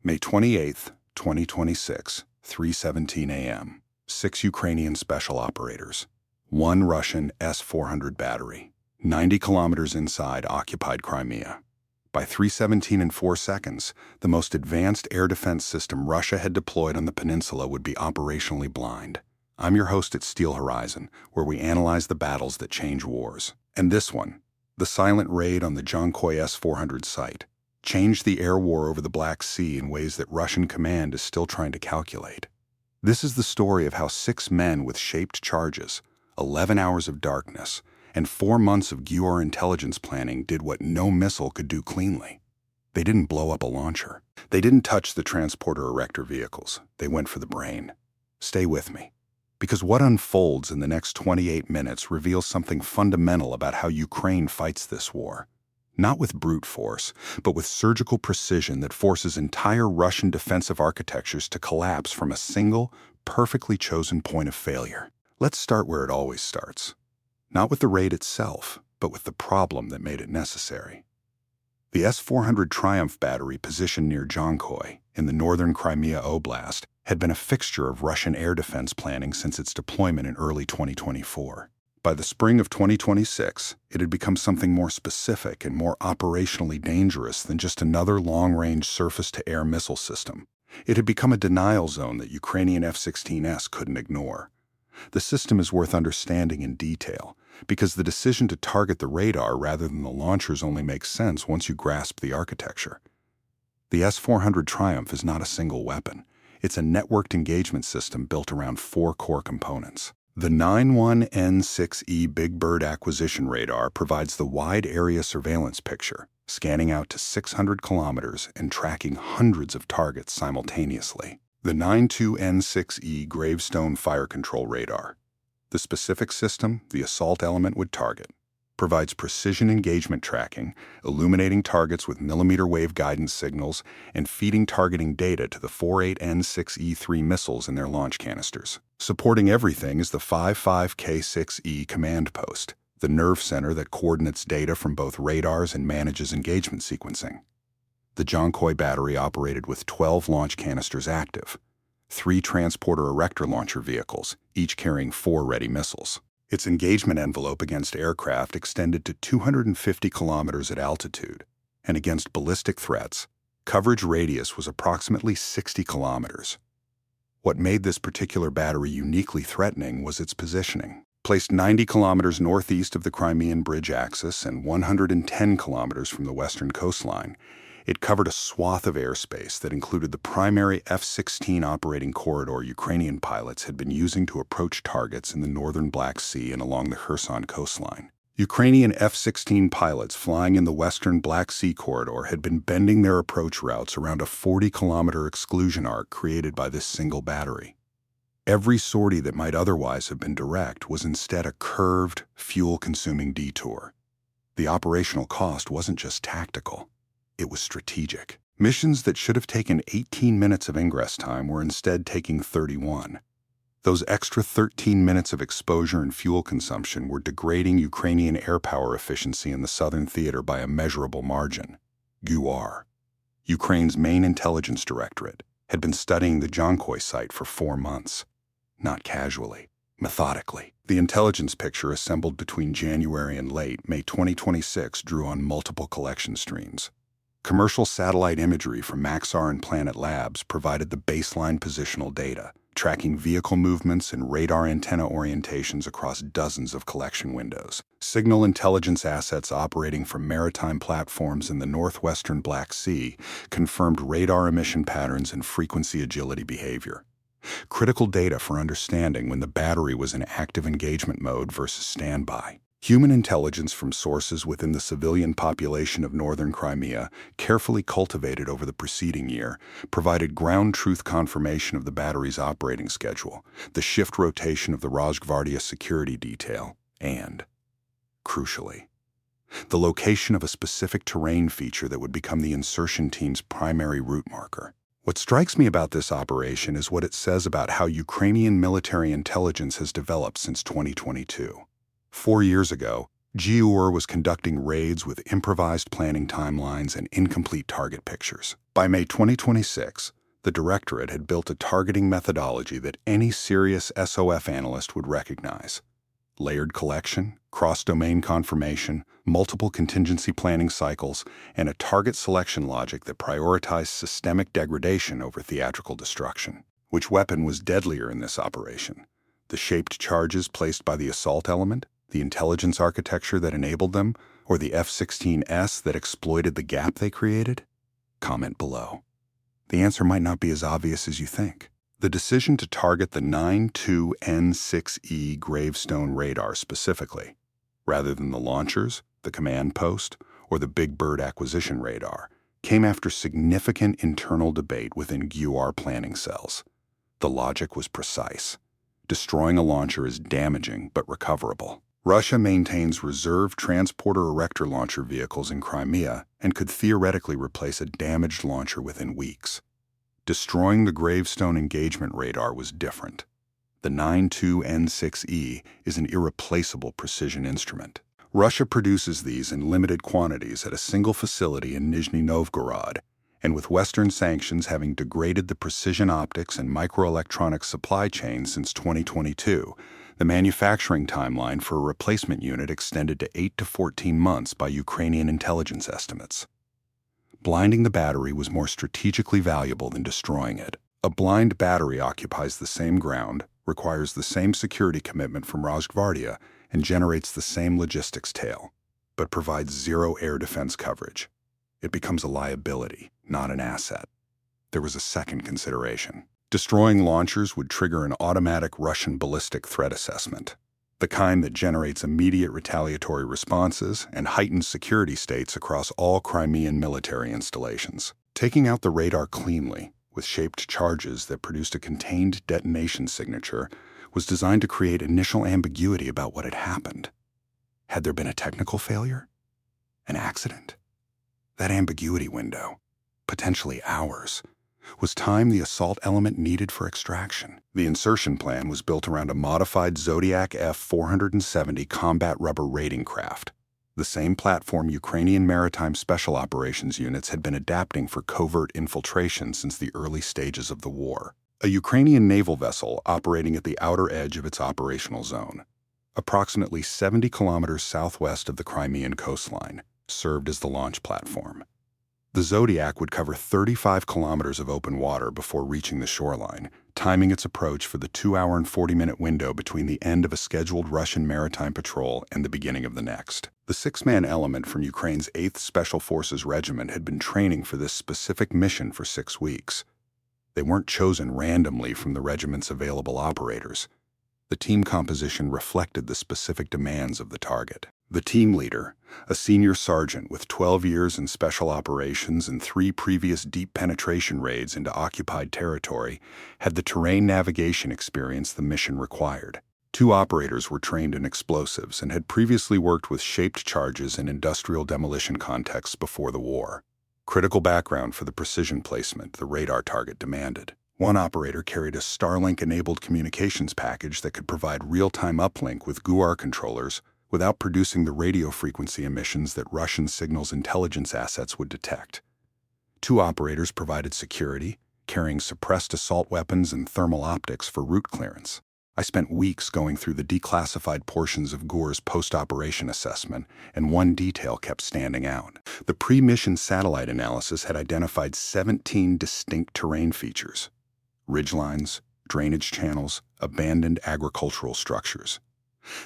May 28, 2026, 3:17 a.m. 6 Ukrainian special operators. 1 Russian S-400 battery. 90 kilometers inside occupied Crimea. By 3:17 and 4 seconds, the most advanced air defense system Russia had deployed on the peninsula would be operationally blind. I'm your host at Steel Horizon, where we analyze the battles that change wars. And this one, the silent raid on the Dzhankoi S-400 site, changed the air war over the Black Sea in ways that Russian command is still trying to calculate. This is the story of how 6 men with shaped charges, 11 hours of darkness, and 4 months of GUR intelligence planning did what no missile could do cleanly. They didn't blow up a launcher. They didn't touch the transporter erector vehicles. They went for the brain. Stay with me, because what unfolds in the next 28 minutes reveals something fundamental about how Ukraine fights this war. Not with brute force, but with surgical precision that forces entire Russian defensive architectures to collapse from a single, perfectly chosen point of failure. Let's start where it always starts. Not with the raid itself, but with the problem that made it necessary. The S-400 Triumph battery positioned near Dzhankoi, in the northern Crimea Oblast, had been a fixture of Russian air defense planning since its deployment in early 2024. By the spring of 2026, it had become something more specific and more operationally dangerous than just another long-range surface-to-air missile system. It had become a denial zone that Ukrainian F-16s couldn't ignore. The system is worth understanding in detail, because the decision to target the radar rather than the launchers only makes sense once you grasp the architecture. The S-400 Triumph is not a single weapon. It's a networked engagement system built around 4 core components. The 91N6E Big Bird acquisition radar provides the wide area surveillance picture, scanning out to 600 kilometers and tracking hundreds of targets simultaneously. The 92N6E Gravestone fire control radar, the specific system the assault element would target, provides precision engagement tracking, illuminating targets with millimeter wave guidance signals, and feeding targeting data to the 48N6E3 missiles in their launch canisters. Supporting everything is the 55K6E command post, the nerve center that coordinates data from both radars and manages engagement sequencing. The Dzhankoi battery operated with 12 launch canisters active, 3 transporter erector launcher vehicles, each carrying 4 ready missiles. Its engagement envelope against aircraft extended to 250 kilometers at altitude, and against ballistic threats, coverage radius was approximately 60 kilometers. What made this particular battery uniquely threatening was its positioning. Placed 90 kilometers northeast of the Crimean bridge axis and 110 kilometers from the western coastline, it covered a swath of airspace that included the primary F-16 operating corridor Ukrainian pilots had been using to approach targets in the northern Black Sea and along the Kherson coastline. Ukrainian F-16 pilots flying in the western Black Sea corridor had been bending their approach routes around a 40-kilometer exclusion arc created by this single battery. Every sortie that might otherwise have been direct was instead a curved, fuel-consuming detour. The operational cost wasn't just tactical. It was strategic. Missions that should have taken 18 minutes of ingress time were instead taking 31. Those extra 13 minutes of exposure and fuel consumption were degrading Ukrainian air power efficiency in the southern theater by a measurable margin. GUR, Ukraine's main intelligence directorate, had been studying the Dzhankoi site for 4 months. Not casually, methodically. The intelligence picture assembled between January and late May 2026 drew on multiple collection streams. Commercial satellite imagery from Maxar and Planet Labs provided the baseline positional data, tracking vehicle movements and radar antenna orientations across dozens of collection windows. Signal intelligence assets operating from maritime platforms in the northwestern Black Sea confirmed radar emission patterns and frequency agility behavior. Critical data for understanding when the battery was in active engagement mode versus standby. Human intelligence from sources within the civilian population of northern Crimea, carefully cultivated over the preceding year, provided ground truth confirmation of the battery's operating schedule, the shift rotation of the Rosgvardia security detail, and, crucially, the location of a specific terrain feature that would become the insertion team's primary route marker. What strikes me about this operation is what it says about how Ukrainian military intelligence has developed since 2022. 4 years ago, GUR was conducting raids with improvised planning timelines and incomplete target pictures. By May 2026, the Directorate had built a targeting methodology that any serious SOF analyst would recognize. Layered collection, cross-domain confirmation, multiple contingency planning cycles, and a target selection logic that prioritized systemic degradation over theatrical destruction. Which weapon was deadlier in this operation? The shaped charges placed by the assault element, the intelligence architecture that enabled them, or the F-16s that exploited the gap they created? Comment below. The answer might not be as obvious as you think. The decision to target the 92N6E gravestone radar specifically, rather than the launchers, the command post, or the Big Bird acquisition radar, came after significant internal debate within GUR planning cells. The logic was precise. Destroying a launcher is damaging but recoverable. Russia maintains reserve transporter erector launcher vehicles in Crimea and could theoretically replace a damaged launcher within weeks. Destroying the gravestone engagement radar was different. The 92N6E is an irreplaceable precision instrument. Russia produces these in limited quantities at a single facility in Nizhny Novgorod, and with Western sanctions having degraded the precision optics and microelectronics supply chain since 2022, the manufacturing timeline for a replacement unit extended to 8 to 14 months by Ukrainian intelligence estimates. Blinding the battery was more strategically valuable than destroying it. A blind battery occupies the same ground, requires the same security commitment from Rosgvardia, and generates the same logistics tail, but provides zero air defense coverage. It becomes a liability, not an asset. There was a second consideration. Destroying launchers would trigger an automatic Russian ballistic threat assessment, the kind that generates immediate retaliatory responses and heightens security states across all Crimean military installations. Taking out the radar cleanly, with shaped charges that produced a contained detonation signature, was designed to create initial ambiguity about what had happened. Had there been a technical failure? An accident? That ambiguity window, potentially hours, was time the assault element needed for extraction. The insertion plan was built around a modified Zodiac F-470 combat rubber raiding craft, the same platform Ukrainian maritime special operations units had been adapting for covert infiltration since the early stages of the war. A Ukrainian naval vessel operating at the outer edge of its operational zone, approximately 70 kilometers southwest of the Crimean coastline, served as the launch platform. The Zodiac would cover 35 kilometers of open water before reaching the shoreline, timing its approach for the 2-hour and 40-minute window between the end of a scheduled Russian maritime patrol and the beginning of the next. The 6-man element from Ukraine's 8th Special Forces Regiment had been training for this specific mission for 6 weeks. They weren't chosen randomly from the regiment's available operators. The team composition reflected the specific demands of the target. The team leader, a senior sergeant with 12 years in special operations and 3 previous deep penetration raids into occupied territory, had the terrain navigation experience the mission required. 2 operators were trained in explosives and had previously worked with shaped charges in industrial demolition contexts before the war. Critical background for the precision placement the radar target demanded. One operator carried a Starlink-enabled communications package that could provide real-time uplink with GUR controllers without producing the radio frequency emissions that Russian signals intelligence assets would detect. 2 operators provided security, carrying suppressed assault weapons and thermal optics for route clearance. I spent weeks going through the declassified portions of GUR's post-operation assessment, and one detail kept standing out. The pre-mission satellite analysis had identified 17 distinct terrain features: ridgelines, drainage channels, abandoned agricultural structures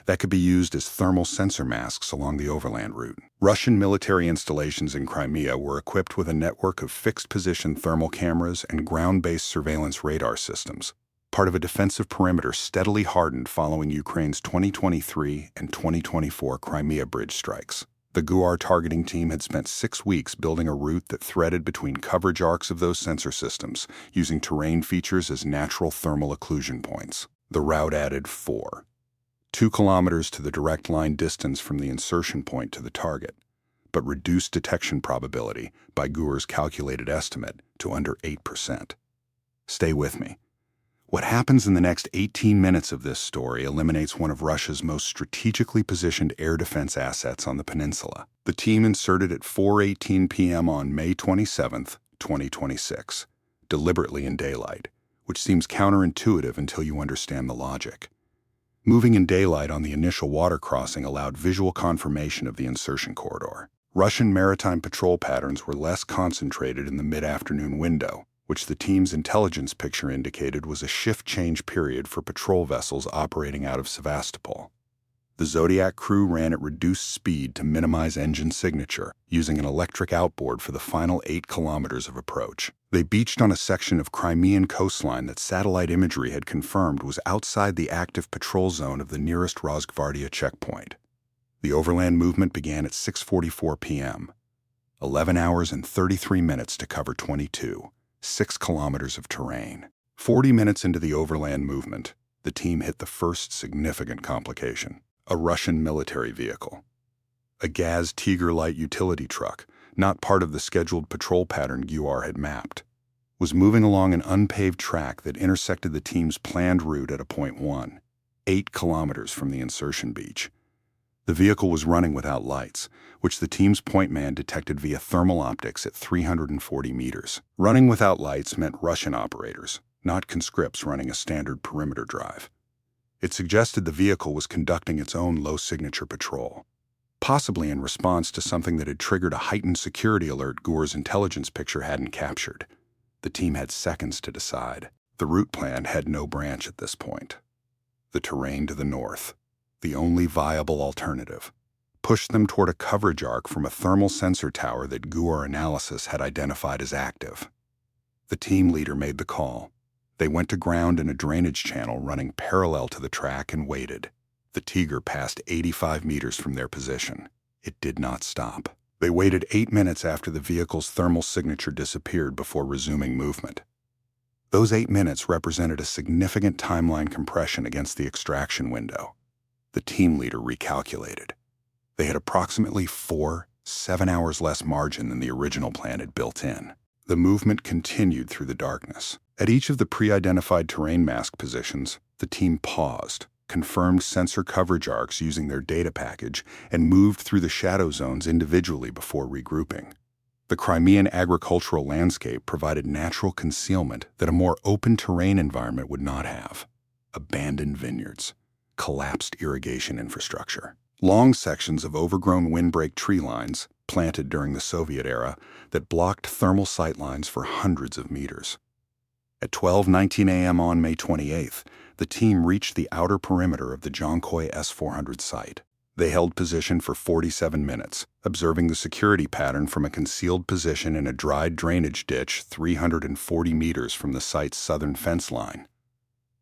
that could be used as thermal sensor masks along the overland route. Russian military installations in Crimea were equipped with a network of fixed-position thermal cameras and ground-based surveillance radar systems, part of a defensive perimeter steadily hardened following Ukraine's 2023 and 2024 Crimea bridge strikes. The GUR targeting team had spent 6 weeks building a route that threaded between coverage arcs of those sensor systems, using terrain features as natural thermal occlusion points. The route added 2 kilometers to the direct line distance from the insertion point to the target, but reduced detection probability by GUR's calculated estimate to under 8%. Stay with me. What happens in the next 18 minutes of this story eliminates one of Russia's most strategically positioned air defense assets on the peninsula. The team inserted at 4:18 p.m. on May 27, 2026, deliberately in daylight, which seems counterintuitive until you understand the logic. Moving in daylight on the initial water crossing allowed visual confirmation of the insertion corridor. Russian maritime patrol patterns were less concentrated in the mid-afternoon window, which the team's intelligence picture indicated was a shift change period for patrol vessels operating out of Sevastopol. The Zodiac crew ran at reduced speed to minimize engine signature, using an electric outboard for the final 8 kilometers of approach. They beached on a section of Crimean coastline that satellite imagery had confirmed was outside the active patrol zone of the nearest Rosgvardia checkpoint. The overland movement began at 6:44 p.m., 11 hours and 33 minutes to cover 6 kilometers of terrain. 40 minutes into the overland movement, the team hit the first significant complication: a Russian military vehicle. A Gaz Tiger light utility truck, not part of the scheduled patrol pattern GUR had mapped, was moving along an unpaved track that intersected the team's planned route at a point 1, 8 kilometers from the insertion beach. The vehicle was running without lights, which the team's point man detected via thermal optics at 340 meters. Running without lights meant Russian operators, not conscripts running a standard perimeter drive. It suggested the vehicle was conducting its own low-signature patrol, possibly in response to something that had triggered a heightened security alert GUR's intelligence picture hadn't captured. The team had seconds to decide. The route plan had no branch at this point. The terrain to the north, the only viable alternative, pushed them toward a coverage arc from a thermal sensor tower that GUR analysis had identified as active. The team leader made the call. They went to ground in a drainage channel running parallel to the track and waited. The Tiger passed 85 meters from their position. It did not stop. They waited 8 minutes after the vehicle's thermal signature disappeared before resuming movement. Those 8 minutes represented a significant timeline compression against the extraction window. The team leader recalculated. They had approximately 7 hours less margin than the original plan had built in. The movement continued through the darkness. At each of the pre-identified terrain mask positions, the team paused, confirmed sensor coverage arcs using their data package, and moved through the shadow zones individually before regrouping. The Crimean agricultural landscape provided natural concealment that a more open terrain environment would not have. Abandoned vineyards, collapsed irrigation infrastructure, long sections of overgrown windbreak tree lines, planted during the Soviet era, that blocked thermal sight lines for hundreds of meters. At 12:19 a.m. on May 28th, the team reached the outer perimeter of the Dzhankoi S-400 site. They held position for 47 minutes, observing the security pattern from a concealed position in a dried drainage ditch 340 meters from the site's southern fence line.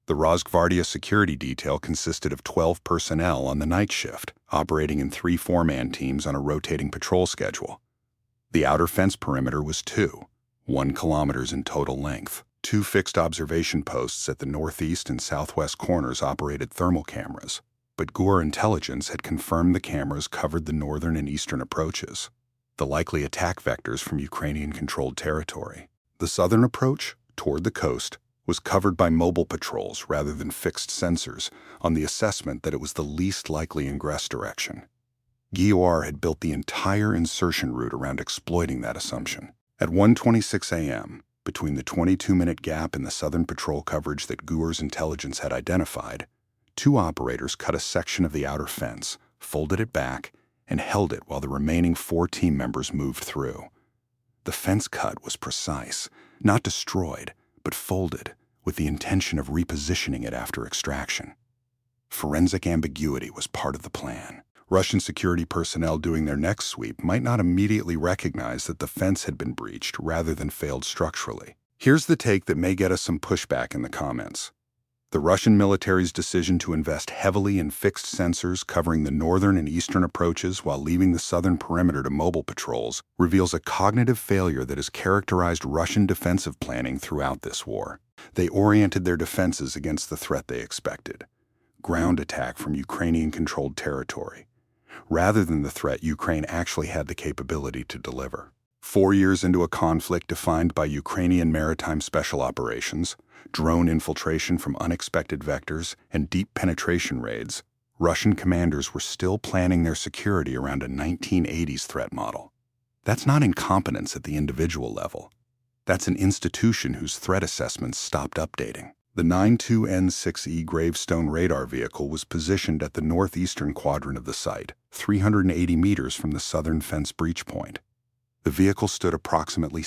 The Rosgvardia security detail consisted of 12 personnel on the night shift, operating in 3 four-man teams on a rotating patrol schedule. The outer fence perimeter was 1 kilometers in total length. 2 fixed observation posts at the northeast and southwest corners operated thermal cameras, but GUR intelligence had confirmed the cameras covered the northern and eastern approaches, the likely attack vectors from Ukrainian-controlled territory. The southern approach, toward the coast, was covered by mobile patrols rather than fixed sensors, on the assessment that it was the least likely ingress direction. GUR had built the entire insertion route around exploiting that assumption. At 1:26 a.m., between the 22-minute gap in the southern patrol coverage that GUR's intelligence had identified, 2 operators cut a section of the outer fence, folded it back, and held it while the remaining 4 team members moved through. The fence cut was precise, not destroyed, but folded, with the intention of repositioning it after extraction. Forensic ambiguity was part of the plan. Russian security personnel doing their next sweep might not immediately recognize that the fence had been breached rather than failed structurally. Here's the take that may get us some pushback in the comments. The Russian military's decision to invest heavily in fixed sensors covering the northern and eastern approaches while leaving the southern perimeter to mobile patrols reveals a cognitive failure that has characterized Russian defensive planning throughout this war. They oriented their defenses against the threat they expected: ground attack from Ukrainian-controlled territory, rather than the threat Ukraine actually had the capability to deliver. 4 years into a conflict defined by Ukrainian maritime special operations, drone infiltration from unexpected vectors, and deep penetration raids, Russian commanders were still planning their security around a 1980s threat model. That's not incompetence at the individual level. That's an institution whose threat assessments stopped updating. The 92N6E Gravestone radar vehicle was positioned at the northeastern quadrant of the site, 380 meters from the southern fence breach point. The vehicle stood approximately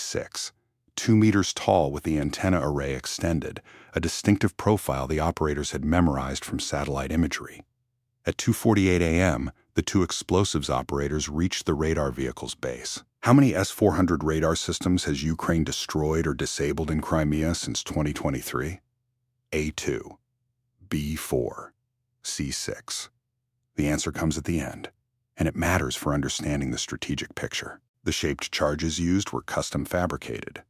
2 meters tall with the antenna array extended, a distinctive profile the operators had memorized from satellite imagery. At 2:48 a.m., the two explosives operators reached the radar vehicle's base. How many S-400 radar systems has Ukraine destroyed or disabled in Crimea since 2023? A2, B4, C6. The answer comes at the end, and it matters for understanding the strategic picture. The shaped charges used were custom fabricated,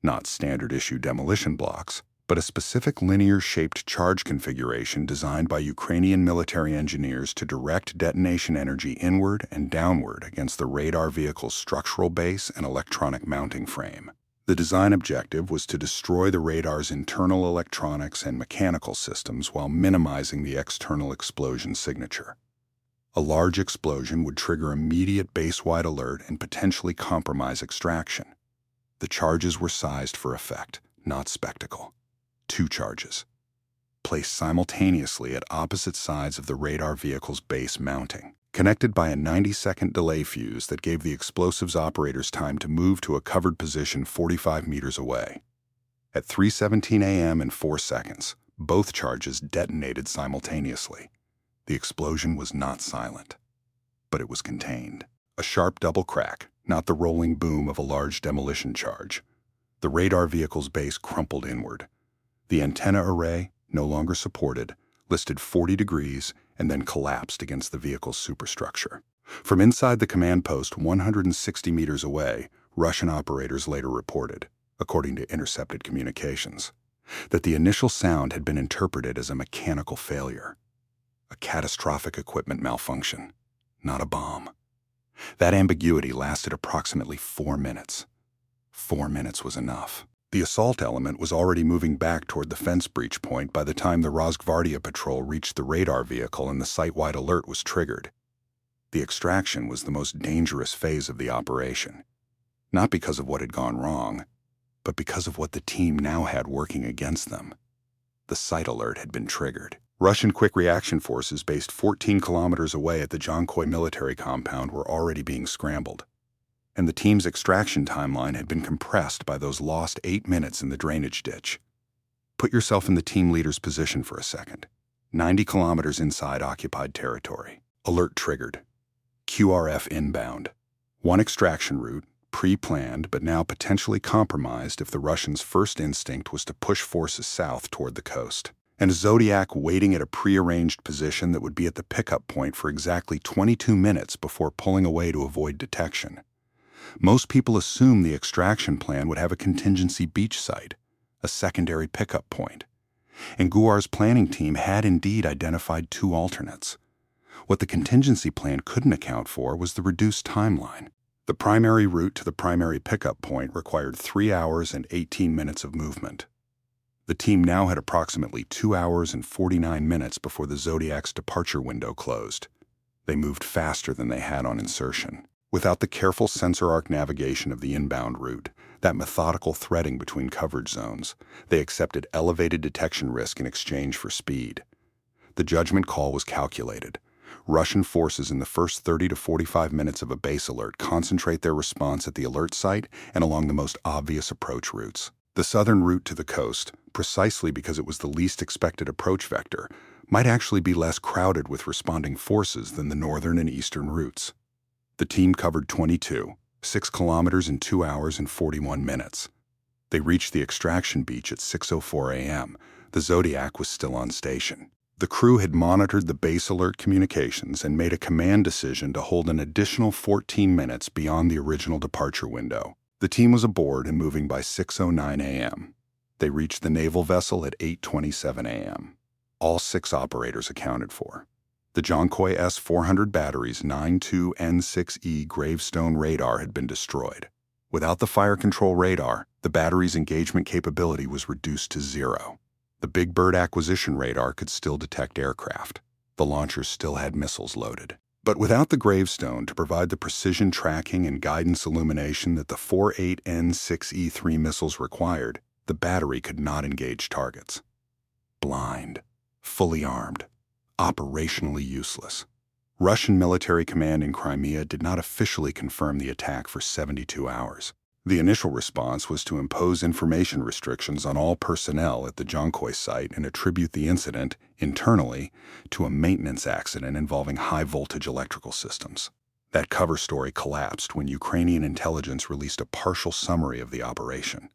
not standard-issue demolition blocks, but a specific linear-shaped charge configuration designed by Ukrainian military engineers to direct detonation energy inward and downward against the radar vehicle's structural base and electronic mounting frame. The design objective was to destroy the radar's internal electronics and mechanical systems while minimizing the external explosion signature. A large explosion would trigger immediate base-wide alert and potentially compromise extraction. The charges were sized for effect, not spectacle. 2 charges, placed simultaneously at opposite sides of the radar vehicle's base mounting, connected by a 90-second delay fuse that gave the explosives operators time to move to a covered position 45 meters away. At 3:17 a.m. and 4 seconds, both charges detonated simultaneously. The explosion was not silent, but it was contained. A sharp double crack, not the rolling boom of a large demolition charge. The radar vehicle's base crumpled inward. The antenna array, no longer supported, listed 40 degrees and then collapsed against the vehicle's superstructure. From inside the command post 160 meters away, Russian operators later reported, according to intercepted communications, that the initial sound had been interpreted as a mechanical failure, a catastrophic equipment malfunction, not a bomb. That ambiguity lasted approximately 4 minutes. 4 minutes was enough. The assault element was already moving back toward the fence breach point by the time the Rosgvardia patrol reached the radar vehicle and the site-wide alert was triggered. The extraction was the most dangerous phase of the operation, not because of what had gone wrong, but because of what the team now had working against them. The site alert had been triggered. Russian quick reaction forces based 14 kilometers away at the Dzhankoi military compound were already being scrambled, and the team's extraction timeline had been compressed by those lost 8 minutes in the drainage ditch. Put yourself in the team leader's position for a second. 90 kilometers inside occupied territory. Alert triggered. QRF inbound. One extraction route, pre-planned but now potentially compromised if the Russians' first instinct was to push forces south toward the coast. And a Zodiac waiting at a prearranged position that would be at the pickup point for exactly 22 minutes before pulling away to avoid detection. Most people assume the extraction plan would have a contingency beach site, a secondary pickup point. And Guar's planning team had indeed identified 2 alternates. What the contingency plan couldn't account for was the reduced timeline. The primary route to the primary pickup point required 3 hours and 18 minutes of movement. The team now had approximately 2 hours and 49 minutes before the Zodiac's departure window closed. They moved faster than they had on insertion. Without the careful sensor arc navigation of the inbound route, that methodical threading between coverage zones, they accepted elevated detection risk in exchange for speed. The judgment call was calculated. Russian forces in the first 30 to 45 minutes of a base alert concentrate their response at the alert site and along the most obvious approach routes. The southern route to the coast, precisely because it was the least expected approach vector, might actually be less crowded with responding forces than the northern and eastern routes. The team covered 6 kilometers in 2 hours and 41 minutes. They reached the extraction beach at 6:04 a.m. The Zodiac was still on station. The crew had monitored the base alert communications and made a command decision to hold an additional 14 minutes beyond the original departure window. The team was aboard and moving by 6:09 a.m. They reached the naval vessel at 8:27 a.m. All 6 operators accounted for. The Dzhankoi S-400 battery's 92N6E Gravestone radar had been destroyed. Without the fire control radar, the battery's engagement capability was reduced to 0. The Big Bird acquisition radar could still detect aircraft. The launchers still had missiles loaded. But without the gravestone to provide the precision tracking and guidance illumination that the 48N6E3 missiles required, the battery could not engage targets. Blind, fully armed, operationally useless. Russian military command in Crimea did not officially confirm the attack for 72 hours. The initial response was to impose information restrictions on all personnel at the Dzhankoi site and attribute the incident, internally, to a maintenance accident involving high-voltage electrical systems. That cover story collapsed when Ukrainian intelligence released a partial summary of the operation,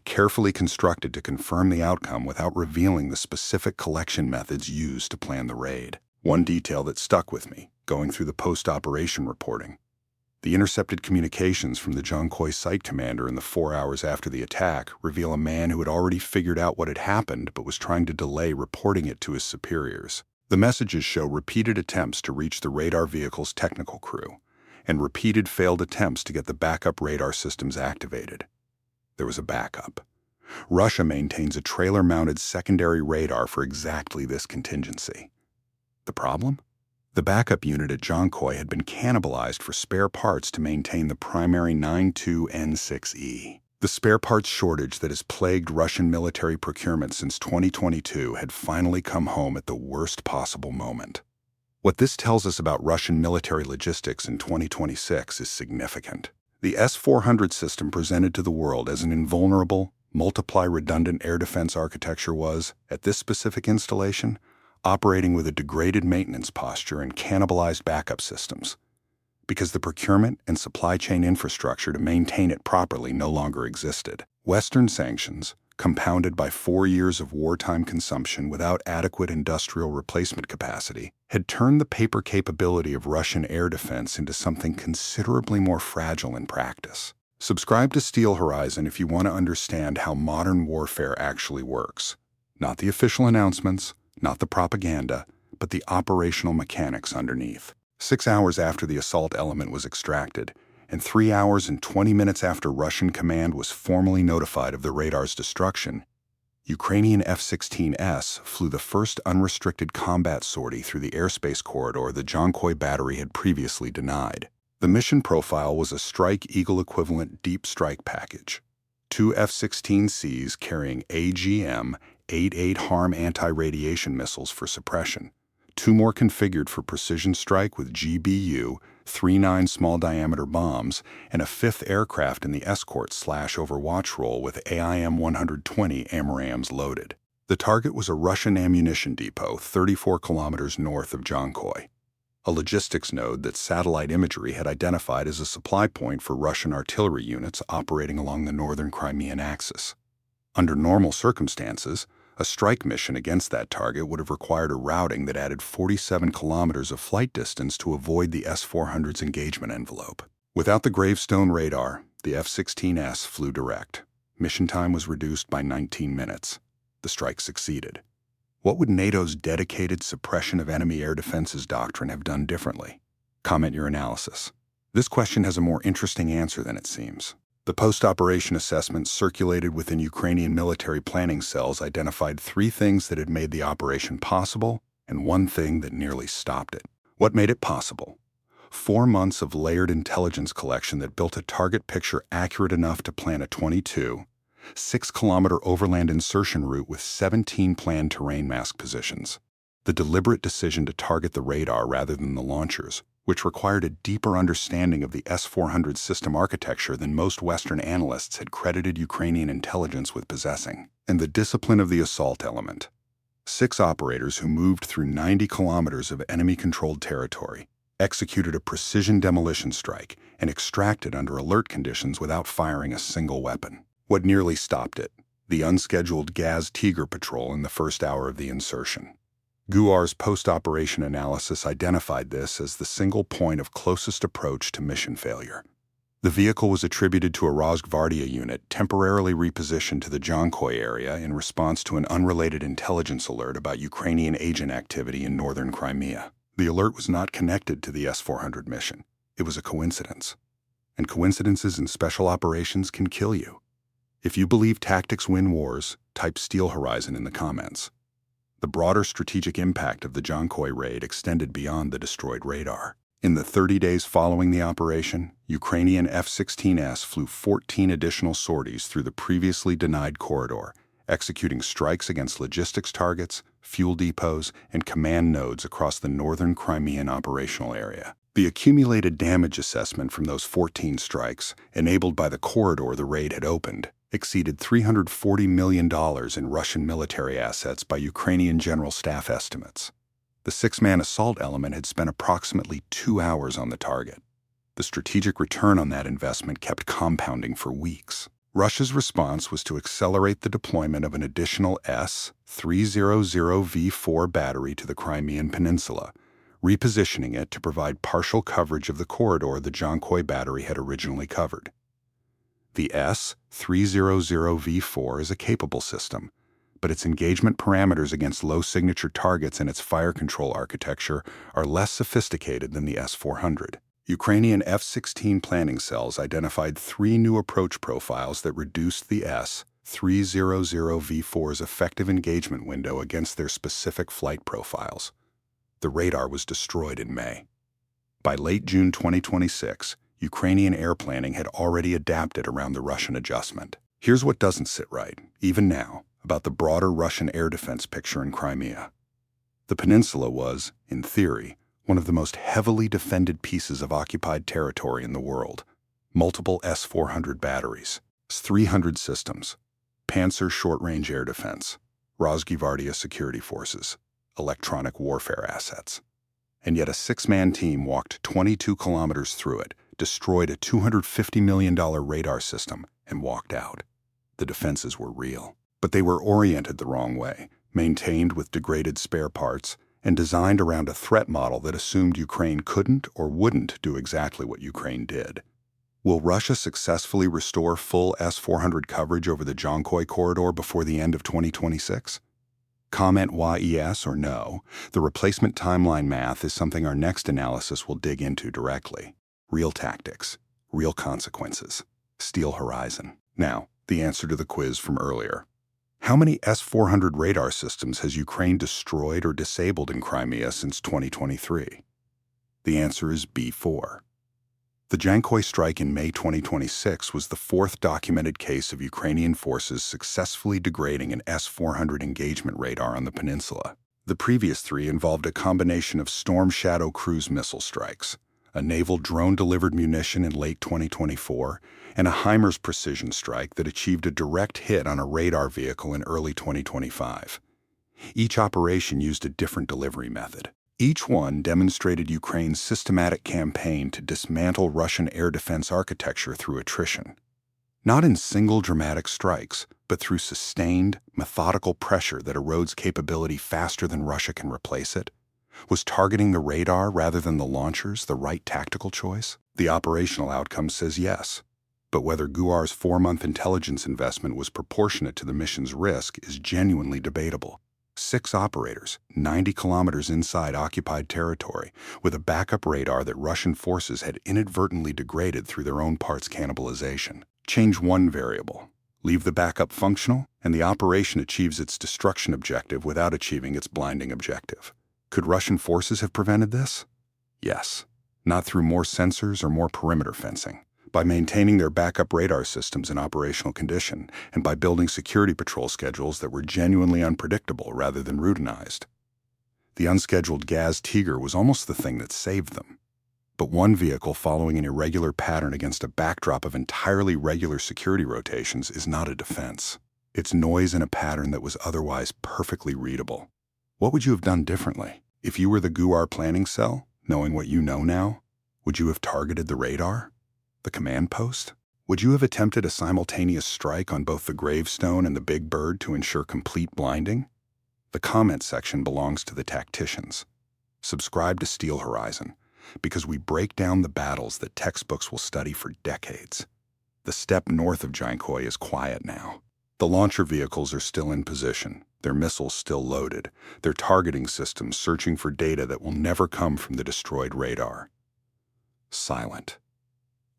carefully constructed to confirm the outcome without revealing the specific collection methods used to plan the raid. One detail that stuck with me, going through the post-operation reporting: the intercepted communications from the Dzhankoi site commander in the 4 hours after the attack reveal a man who had already figured out what had happened but was trying to delay reporting it to his superiors. The messages show repeated attempts to reach the radar vehicle's technical crew, and repeated failed attempts to get the backup radar systems activated. There was a backup. Russia maintains a trailer-mounted secondary radar for exactly this contingency. The problem? The backup unit at Dzhankoi had been cannibalized for spare parts to maintain the primary 92N6E. The spare parts shortage that has plagued Russian military procurement since 2022 had finally come home at the worst possible moment. What this tells us about Russian military logistics in 2026 is significant. The S-400 system presented to the world as an invulnerable, multiply-redundant air defense architecture was, at this specific installation, operating with a degraded maintenance posture and cannibalized backup systems, because the procurement and supply chain infrastructure to maintain it properly no longer existed. Western sanctions, compounded by 4 years of wartime consumption without adequate industrial replacement capacity, had turned the paper capability of Russian air defense into something considerably more fragile in practice. Subscribe to Steel Horizon if you want to understand how modern warfare actually works. Not the official announcements, not the propaganda, but the operational mechanics underneath. 6 hours after the assault element was extracted, and 3 hours and 20 minutes after Russian command was formally notified of the radar's destruction, Ukrainian F-16s flew the first unrestricted combat sortie through the airspace corridor the Dzhankoi battery had previously denied. The mission profile was a Strike Eagle equivalent deep strike package. 2 F-16Cs carrying AGM-88 HARM anti-radiation missiles for suppression, 2 more configured for precision strike with GBU-39 small-diameter bombs, and a 5th aircraft in the escort/overwatch role with AIM-120 AMRAAMs loaded. The target was a Russian ammunition depot 34 kilometers north of Dzhankoi, a logistics node that satellite imagery had identified as a supply point for Russian artillery units operating along the northern Crimean axis. Under normal circumstances, a strike mission against that target would have required a routing that added 47 kilometers of flight distance to avoid the S-400's engagement envelope. Without the gravestone radar, the F-16S flew direct. Mission time was reduced by 19 minutes. The strike succeeded. What would NATO's dedicated suppression of enemy air defenses doctrine have done differently? Comment your analysis. This question has a more interesting answer than it seems. The post-operation assessment circulated within Ukrainian military planning cells identified 3 things that had made the operation possible and 1 thing that nearly stopped it. What made it possible? 4 months of layered intelligence collection that built a target picture accurate enough to plan a 6-kilometer overland insertion route with 17 planned terrain mask positions. The deliberate decision to target the radar rather than the launchers, which required a deeper understanding of the S-400 system architecture than most Western analysts had credited Ukrainian intelligence with possessing, and the discipline of the assault element. 6 operators who moved through 90 kilometers of enemy-controlled territory, executed a precision demolition strike, and extracted under alert conditions without firing a single weapon. What nearly stopped it? The unscheduled Gaz Tiger patrol in the first hour of the insertion. Guar's post-operation analysis identified this as the single point of closest approach to mission failure. The vehicle was attributed to a Rosgvardia unit temporarily repositioned to the Dzhankoi area in response to an unrelated intelligence alert about Ukrainian agent activity in northern Crimea. The alert was not connected to the S-400 mission. It was a coincidence. And coincidences in special operations can kill you. If you believe tactics win wars, type Steel Horizon in the comments. The broader strategic impact of the Dzhankoi raid extended beyond the destroyed radar. In the 30 days following the operation, Ukrainian F-16s flew 14 additional sorties through the previously denied corridor, executing strikes against logistics targets, fuel depots, and command nodes across the northern Crimean operational area. The accumulated damage assessment from those 14 strikes, enabled by the corridor the raid had opened, exceeded $340 million in Russian military assets by Ukrainian General Staff estimates. The six-man assault element had spent approximately 2 hours on the target. The strategic return on that investment kept compounding for weeks. Russia's response was to accelerate the deployment of an additional S-300V4 battery to the Crimean Peninsula, repositioning it to provide partial coverage of the corridor the Dzhankoi battery had originally covered. The S-300V4 is a capable system, but its engagement parameters against low-signature targets and its fire control architecture are less sophisticated than the S-400. Ukrainian F-16 planning cells identified 3 new approach profiles that reduced the S-300V4's effective engagement window against their specific flight profiles. The radar was destroyed in May. By late June 2026, Ukrainian air planning had already adapted around the Russian adjustment. Here's what doesn't sit right, even now, about the broader Russian air defense picture in Crimea. The peninsula was, in theory, one of the most heavily defended pieces of occupied territory in the world. Multiple S-400 batteries, S-300 systems, Panzer short-range air defense, Rosgvardia security forces, electronic warfare assets. And yet a 6-man team walked 22 kilometers through it, destroyed a $250 million radar system, and walked out. The defenses were real, but they were oriented the wrong way, maintained with degraded spare parts, and designed around a threat model that assumed Ukraine couldn't or wouldn't do exactly what Ukraine did. Will Russia successfully restore full S-400 coverage over the Dzhankoi corridor before the end of 2026? Comment yes or no. The replacement timeline math is something our next analysis will dig into directly. Real tactics, real consequences. Steel horizon. Now, the answer to the quiz from earlier. How many S-400 radar systems has Ukraine destroyed or disabled in Crimea since 2023? The answer is B4. The Dzhankoi strike in May 2026 was the 4th documented case of Ukrainian forces successfully degrading an S-400 engagement radar on the peninsula. The previous 3 involved a combination of Storm Shadow cruise missile strikes, a naval drone-delivered munition in late 2024, and a HIMARS precision strike that achieved a direct hit on a radar vehicle in early 2025. Each operation used a different delivery method. Each one demonstrated Ukraine's systematic campaign to dismantle Russian air defense architecture through attrition. Not in single dramatic strikes, but through sustained, methodical pressure that erodes capability faster than Russia can replace it. Was targeting the radar rather than the launchers the right tactical choice? The operational outcome says yes. But whether GUAR's 4-month intelligence investment was proportionate to the mission's risk is genuinely debatable. 6 operators, 90 kilometers inside occupied territory, with a backup radar that Russian forces had inadvertently degraded through their own parts cannibalization. Change one variable. Leave the backup functional, and the operation achieves its destruction objective without achieving its blinding objective. Could Russian forces have prevented this? Yes. Not through more sensors or more perimeter fencing. By maintaining their backup radar systems in operational condition, and by building security patrol schedules that were genuinely unpredictable rather than routinized. The unscheduled Gaz Tiger was almost the thing that saved them. But one vehicle following an irregular pattern against a backdrop of entirely regular security rotations is not a defense. It's noise in a pattern that was otherwise perfectly readable. What would you have done differently? If you were the GUAR planning cell, knowing what you know now, would you have targeted the radar? The command post? Would you have attempted a simultaneous strike on both the gravestone and the big bird to ensure complete blinding? The comment section belongs to the tacticians. Subscribe to Steel Horizon, because we break down the battles that textbooks will study for decades. The steppe north of Dzhankoi is quiet now. The launcher vehicles are still in position, their missiles still loaded, their targeting systems searching for data that will never come from the destroyed radar. Silent.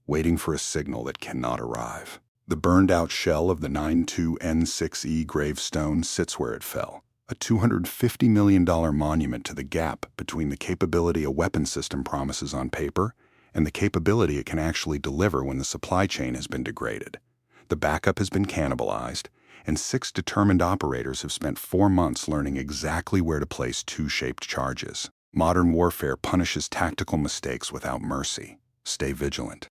Waiting for a signal that cannot arrive. The burned-out shell of the 92N6E gravestone sits where it fell, a $250 million monument to the gap between the capability a weapon system promises on paper and the capability it can actually deliver when the supply chain has been degraded. The backup has been cannibalized, and 6 determined operators have spent 4 months learning exactly where to place two-shaped charges. Modern warfare punishes tactical mistakes without mercy. Stay vigilant.